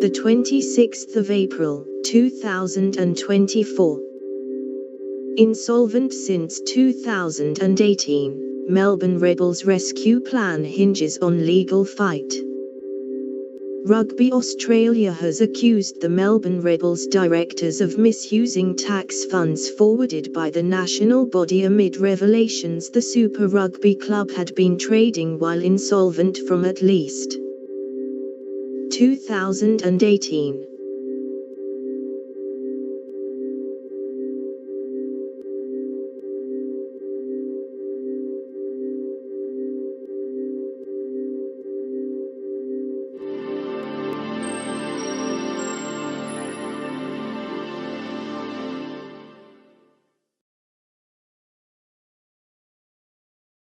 The 26th of April, 2024. Insolvent since 2018, Melbourne Rebels rescue plan hinges on legal fight. Rugby Australia has accused the Melbourne Rebels directors of misusing tax funds forwarded by the national body amid revelations the Super Rugby club had been trading while insolvent from at least 2018.